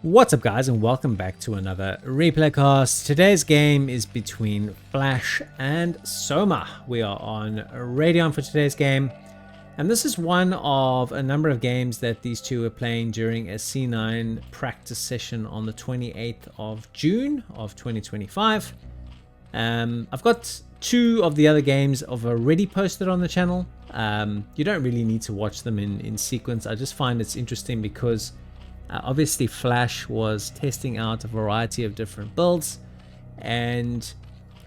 What's up guys, and welcome back to another replay cast. Today's game is between Flash and Soma. We are on Radeon for today's game, and this is one of a number of games that these two were playing during a C9 practice session on the 28th of June of 2025. I've got two of the other games I've already posted on the channel. You don't really need to watch them in sequence. I just find it's interesting because obviously Flash was testing out a variety of different builds and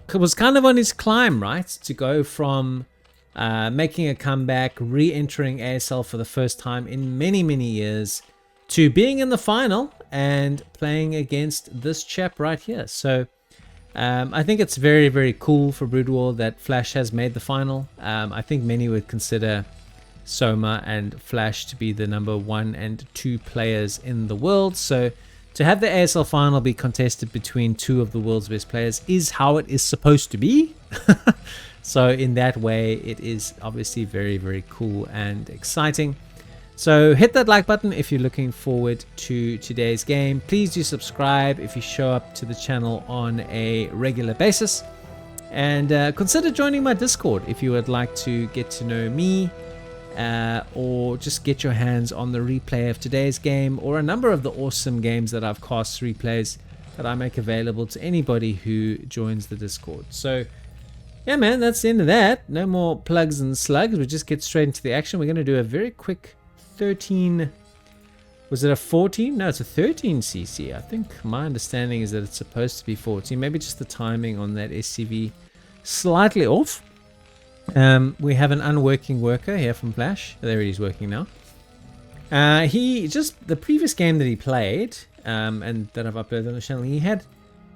it was kind of on his climb, right, to go from making a comeback, re-entering ASL for the first time in many years, to being in the final and playing against this chap right here. So I think it's very cool for Broodwar that Flash has made the final. I think many would consider Soma and Flash to be the number 1 and 2 players in the world. So to have the ASL final be contested between two of the world's best players is how it is supposed to be. So in that way, it is obviously very cool and exciting. So hit that like button if you're looking forward to today's game. Please do subscribe if you show up to the channel on a regular basis. And consider joining my Discord if you would like to get to know me, or just get your hands on the replay of today's game or a number of the awesome games that I've cast replays that I make available to anybody who joins the Discord. So yeah man, that's the end of that. No more plugs and slugs. We just get straight into the action. We're going to do a very quick 13, was it a 14? No, it's a 13 CC. I think my understanding is that it's supposed to be 14. Maybe just the timing on that SCV slightly off. We have an unworking worker here from Flash. There it is, working now. He just, the previous game that he played, and that I've uploaded on the channel, he had,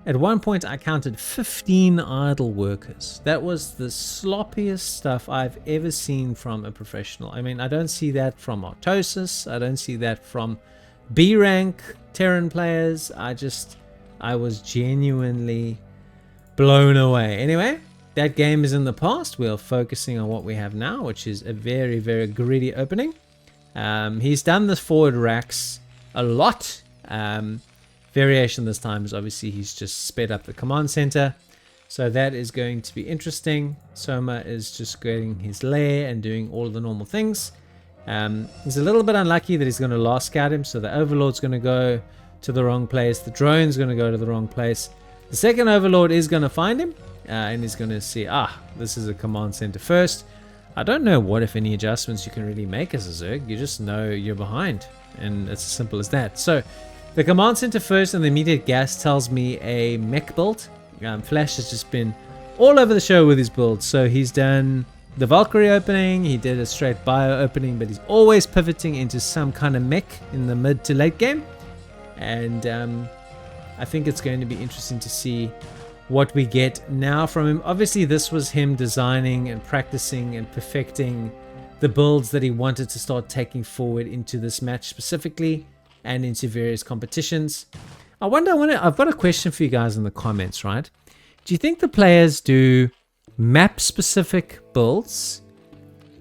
at one point I counted 15 idle workers. That was the sloppiest stuff I've ever seen from a professional. I mean, I don't see that from Artosis. I don't see that from B rank Terran players. I was genuinely blown away. Anyway, that game is in the past. We're focusing on what we have now, which is a very gritty opening. He's done the forward racks a lot. Variation this time is obviously he's just sped up the command center. So that is going to be interesting. Soma is just getting his lair and doing all of the normal things. He's a little bit unlucky that he's going to last scout him. So the Overlord's going to go to the wrong place. The drone's going to go to the wrong place. The second Overlord is going to find him. And he's going to see, this is a command center first. I don't know what, if any, adjustments you can really make as a Zerg. You just know you're behind, and it's as simple as that. So the command center first, and the immediate gas tells me a mech build. Flash has just been all over the show with his builds. So he's done the Valkyrie opening, he did a straight bio opening, but he's always pivoting into some kind of mech in the mid to late game. And I think it's going to be interesting to see what we get now from him. Obviously this was him designing and practicing and perfecting the builds that he wanted to start taking forward into this match specifically and into various competitions. I've got a question for you guys in the comments, right? Do you think the players do map specific builds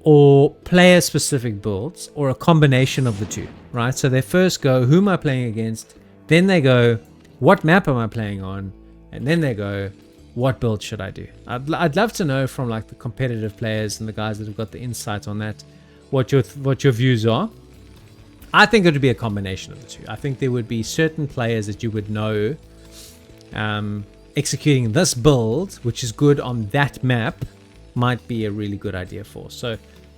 or player specific builds, or a combination of the two, right? So they first go, who am I playing against? Then they go, what map am I playing on? And then they go, what build should I do? I'd love to know from like the competitive players and the guys that have got the insight on that, what your views are. I think it would be a combination of the two. I think there would be certain players that you would know executing this build, which is good on that map, might be a really good idea for. So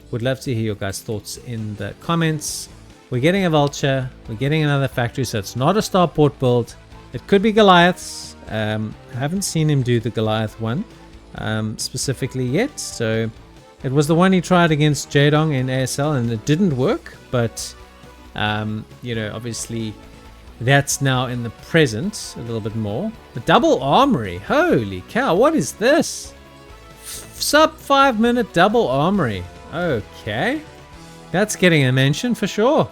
would love to hear your guys' thoughts in the comments. We're getting a Vulture. We're getting another factory, so it's not a starport build. It could be Goliaths. I haven't seen him do the Goliath one specifically yet. So it was the one he tried against Jadong in ASL and it didn't work. But, you know, obviously that's now in the present a little bit more. The double armory. Holy cow, what is this? Sub 5 minute double armory. Okay. That's getting a mention for sure.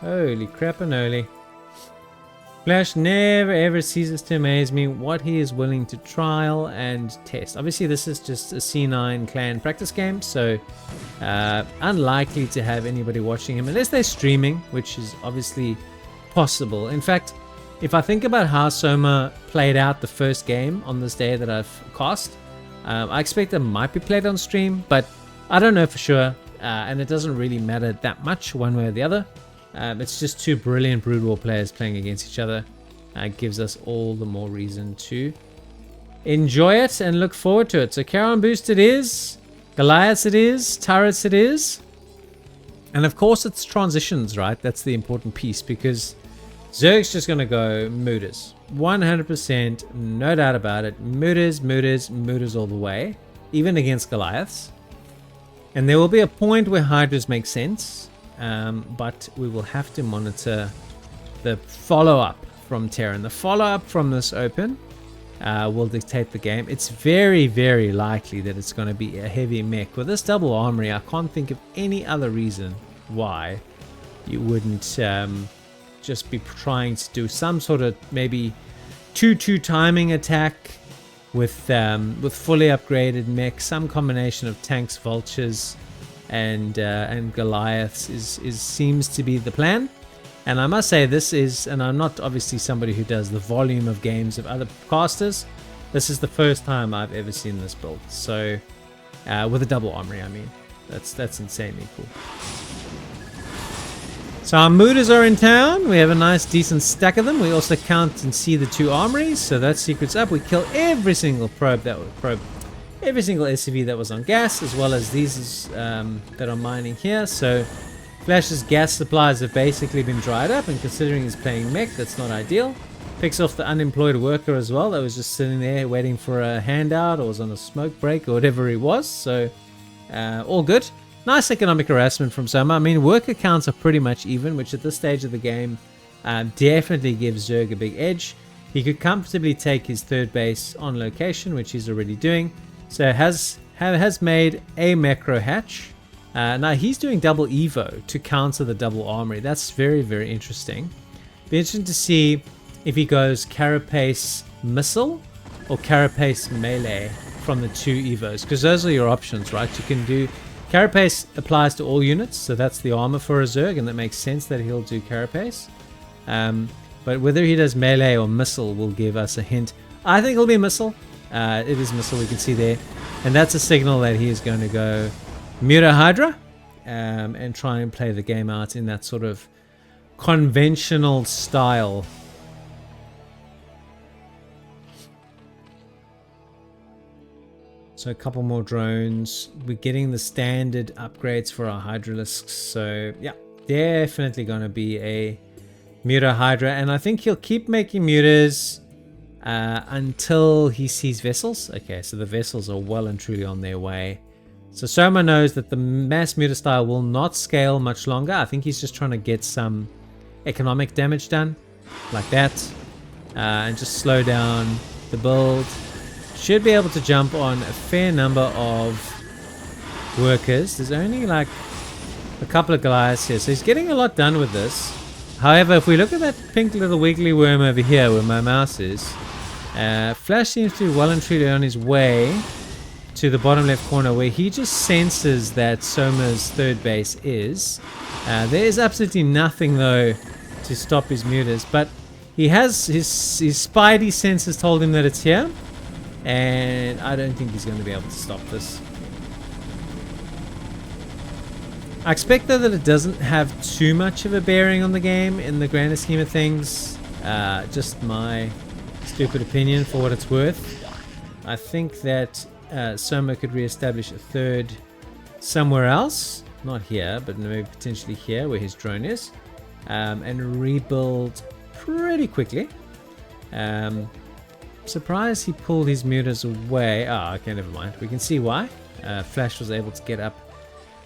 Holy crap-a-noli. Flash never ever ceases to amaze me what he is willing to trial and test. Obviously this is just a C9 clan practice game, so unlikely to have anybody watching him unless they're streaming, which is obviously possible. In fact, if I think about how Soma played out the first game on this day that I've cast, I expect it might be played on stream, but I don't know for sure, and it doesn't really matter that much one way or the other. It's just two brilliant Brood War players playing against each other. Gives us all the more reason to enjoy it and look forward to it. So Charon Boost it is, Goliaths it is, Turrets it is, and of course it's transitions, right? That's the important piece, because Zerg's just going to go Mutas. 100%, no doubt about it. Mutas all the way, even against Goliaths. And there will be a point where Hydras make sense, but we will have to monitor the follow-up from Terran. The follow-up from this open will dictate the game. It's very, very likely that it's going to be a heavy mech. With this double armory, I can't think of any other reason why you wouldn't just be trying to do some sort of maybe 2-2 timing attack with fully upgraded mech, some combination of tanks, vultures, and Goliaths seems to be the plan. And I must say this is, and I'm not obviously somebody who does the volume of games of other casters, this is the first time I've ever seen this build. So with a double armory, I mean, that's insanely cool. So our Mutas are in town. We have a nice decent stack of them. We also count and see the two armories, so that secret's up. We kill every single every single SCV that was on gas, as well as these that are mining here. So Flash's gas supplies have basically been dried up, and considering he's playing mech, that's not ideal. Picks off the unemployed worker as well that was just sitting there waiting for a handout or was on a smoke break or whatever he was. So all good. Nice economic harassment from Soma. I mean, worker counts are pretty much even, which at this stage of the game definitely gives Zerg a big edge. He could comfortably take his third base on location, which he's already doing. So has made a macro hatch. Now he's doing double Evo to counter the double armory. That's very, very interesting. Be interesting to see if he goes Carapace Missile or Carapace Melee from the two Evos, because those are your options, right? You can do Carapace applies to all units, so that's the armor for a Zerg, and that makes sense that he'll do Carapace. But whether he does melee or missile will give us a hint. I think it'll be missile. It is missile, we can see there, and that's a signal that he is going to go Muta Hydra and try and play the game out in that sort of conventional style. So a couple more drones. We're getting the standard upgrades for our Hydralisks. So yeah, definitely going to be a Muta Hydra. And I think he'll keep making Mutas until he sees vessels. Okay, so the vessels are well and truly on their way. So Soma knows that the mass Muta style will not scale much longer. I think he's just trying to get some economic damage done, like that, and just slow down the build. Should be able to jump on a fair number of workers. There's only like a couple of Goliaths here, so he's getting a lot done with this. However, if we look at that pink little wiggly worm over here where my mouse is, Flash seems to be well and truly on his way to the bottom left corner, where he just senses that Soma's third base is. There is absolutely nothing though to stop his Mutas, but he has his spidey senses told him that it's here. And I don't think he's going to be able to stop this. I expect though that it doesn't have too much of a bearing on the game in the grander scheme of things. Just my stupid opinion for what it's worth. I think that Soma could re-establish a third somewhere else. Not here, but maybe potentially here where his drone is. And rebuild pretty quickly. Surprised he pulled his Mutas away. Oh, okay, never mind. We can see why. Flash was able to get up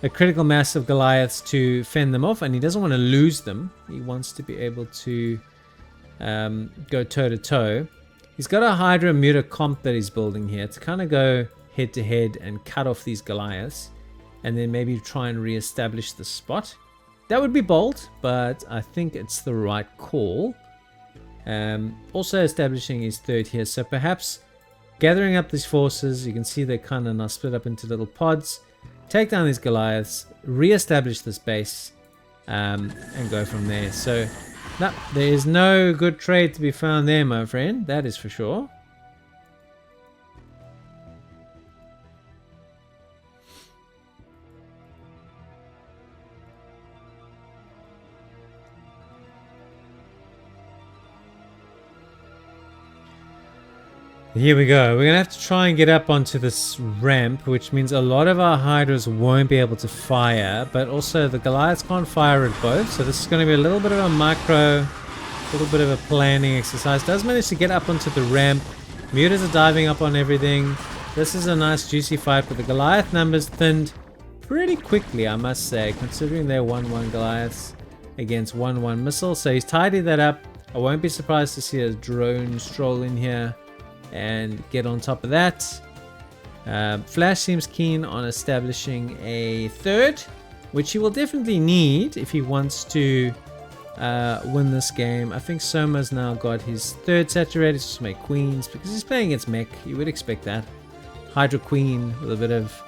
a critical mass of Goliaths to fend them off, and he doesn't want to lose them. He wants to be able to go toe-to-toe. He's got a Hydra Muta comp that he's building here to kind of go head-to-head and cut off these Goliaths, and then maybe try and re-establish the spot. That would be bold, but I think it's the right call. Also establishing his third here, so perhaps gathering up these forces. You can see they're kind of now split up into little pods. Take down these Goliaths, re-establish this base, and go from there. So No, there is no good trade to be found there, my friend. That is for sure. Here we go. We're going to have to try and get up onto this ramp, which means a lot of our hydras won't be able to fire, but also the Goliaths can't fire at both, so this is going to be a little bit of a micro, a little bit of a planning exercise. Does manage to get up onto the ramp. Mutas are diving up on everything. This is a nice juicy fight, but the Goliath numbers thinned pretty quickly, I must say, considering they're 1-1 Goliaths against 1-1 missiles. So he's tidied that up. I won't be surprised to see a drone stroll in here and get on top of that. Flash seems keen on establishing a third, which he will definitely need if he wants to win this game. I think Soma's now got his third saturated just to make queens, because he's playing against mech. You would expect that. Hydra Queen with a bit of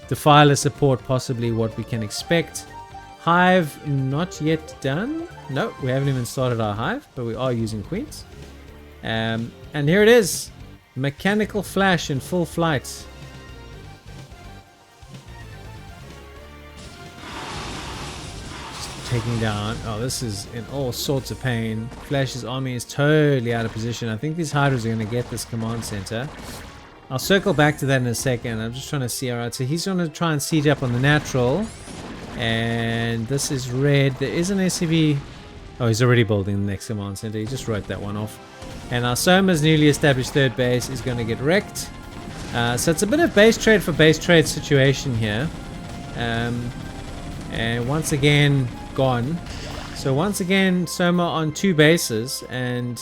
Defiler support, possibly what we can expect. Hive not yet done. No, we haven't even started our hive, but we are using queens. And here it is, Mechanical Flash in full flight. Just taking down. Oh, this is in all sorts of pain. Flash's army is totally out of position. I think these Hydras are going to get this command center. I'll circle back to that in a second. I'm just trying to see. Alright, so he's going to try and siege up on the natural. And this is red. There is an SCV. Oh, he's already building the next command center. He just wrote that one off. And our Soma's newly established third base is going to get wrecked. So it's a bit of base trade for base trade situation here. And once again, gone. So once again, Soma on 2 bases. And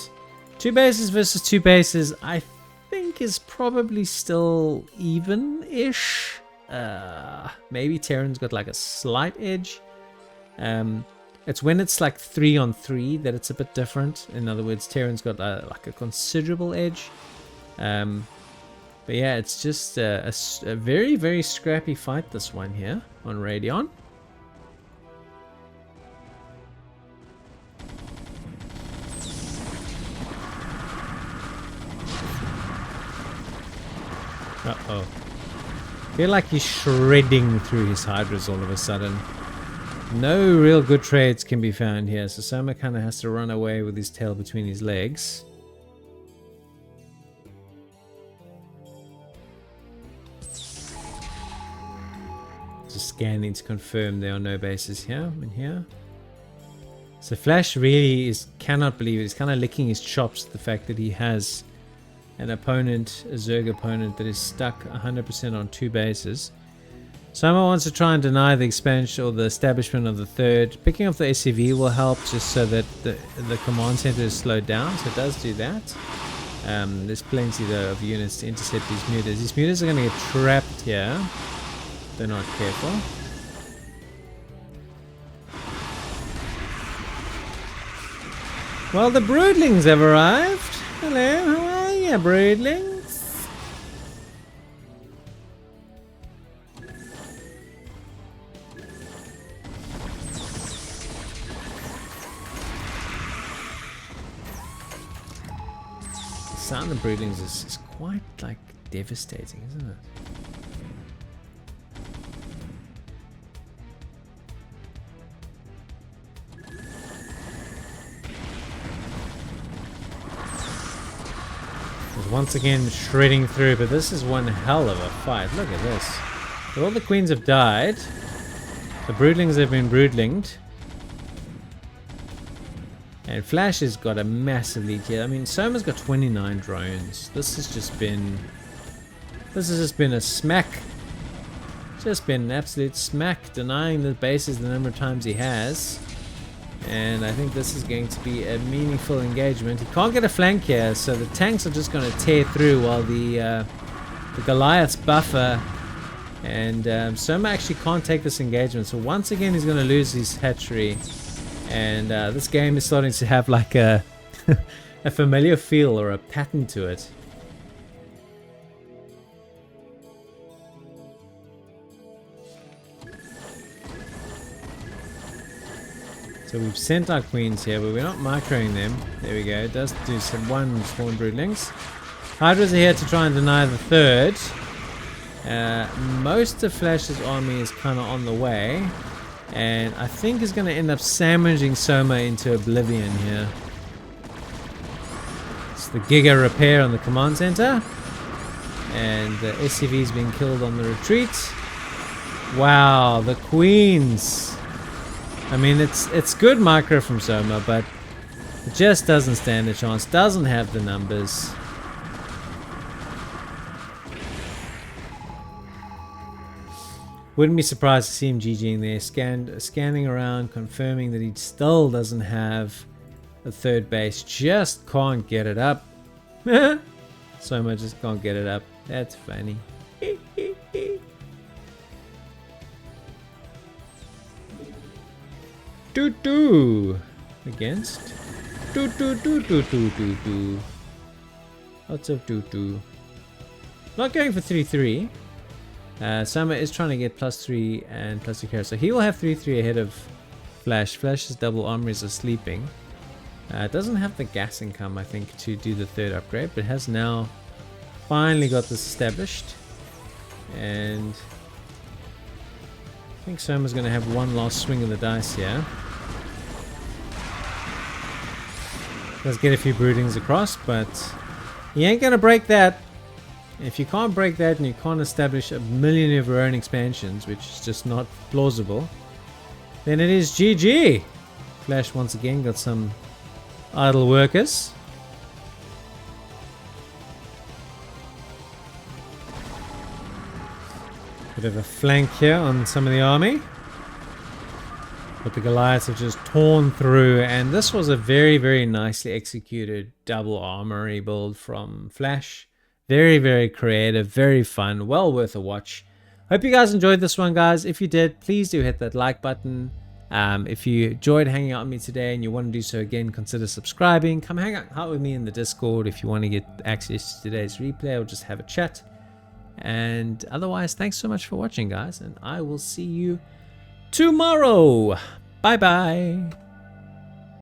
2 bases versus 2 bases, I think is probably still even-ish. Maybe Terran's got like a slight edge. It's when it's like 3 on 3 that it's a bit different. In other words, Terran's got like a considerable edge. But yeah, it's just a very, very scrappy fight, this one here on Radion. Uh-oh. I feel like he's shredding through his Hydras all of a sudden. No real good trades can be found here, so Soma kind of has to run away with his tail between his legs. Just scanning to confirm there are no bases here and here. So Flash really cannot believe it. He's kind of licking his chops at the fact that he has an opponent, a Zerg opponent, that is stuck 100% on 2 bases. Soma wants to try and deny the expansion or the establishment of the third. Picking up the SCV will help just so that the command center is slowed down, so it does do that. There's plenty though of units to intercept these mutas. These mutas are going to get trapped here if they're not careful. Well, the broodlings have arrived. Hello, how are you, broodlings? The sound of broodlings is quite like devastating, isn't it? Once again shredding through, but this is one hell of a fight. Look at this. But all the queens have died. The broodlings have been broodlinged. And Flash has got a massive lead here. I mean, Soma's got 29 drones. This has just been a smack. Just been an absolute smack, denying the bases the number of times he has. And I think this is going to be a meaningful engagement. He can't get a flank here, so the tanks are just going to tear through while the Goliaths buffer. And Soma actually can't take this engagement. So once again, he's going to lose his hatchery. And this game is starting to have like a, a familiar feel or a pattern to it. So we've sent our queens here, but we're not microing them. There we go. It does do some one spawn broodlings. Hydras are here to try and deny the third. Most of Flash's army is kind of on the way. And I think he's going to end up sandwiching Soma into oblivion here. It's the Giga repair on the command center. And the SCV's been killed on the retreat. Wow, the queens. I mean, it's good micro from Soma, but it just doesn't stand a chance. Doesn't have the numbers. Wouldn't be surprised to see him GGing there. Scanning around, confirming that he still doesn't have a third base. Just can't get it up. Soma just can't get it up. That's funny. Doo-doo. Against. Doo-doo-doo-doo-doo-doo-doo. Lots of doo-doo. Not going for 3-3. Soma is trying to get +3 and +2 carry. So he will have 3-3 ahead of Flash. Flash's double armories are sleeping. Doesn't have the gas income, I think, to do the third upgrade, but has now finally got this established. And I think Soma's going to have one last swing of the dice here. Does get a few broodings across, but he ain't going to break that. If you can't break that and you can't establish a million of your own expansions, which is just not plausible, then it is GG. Flash once again got some idle workers. Bit of a flank here on some of the army. But the Goliaths have just torn through, and this was a very, very nicely executed double armory build from Flash. Very, very creative, very fun, well worth a watch. Hope you guys enjoyed this one, guys. If you did, please do hit that like button. If you enjoyed hanging out with me today and you want to do so again, consider subscribing. Come hang out with me in the Discord if you want to get access to today's replay or just have a chat. And otherwise, thanks so much for watching, guys, and I will see you tomorrow. Bye bye.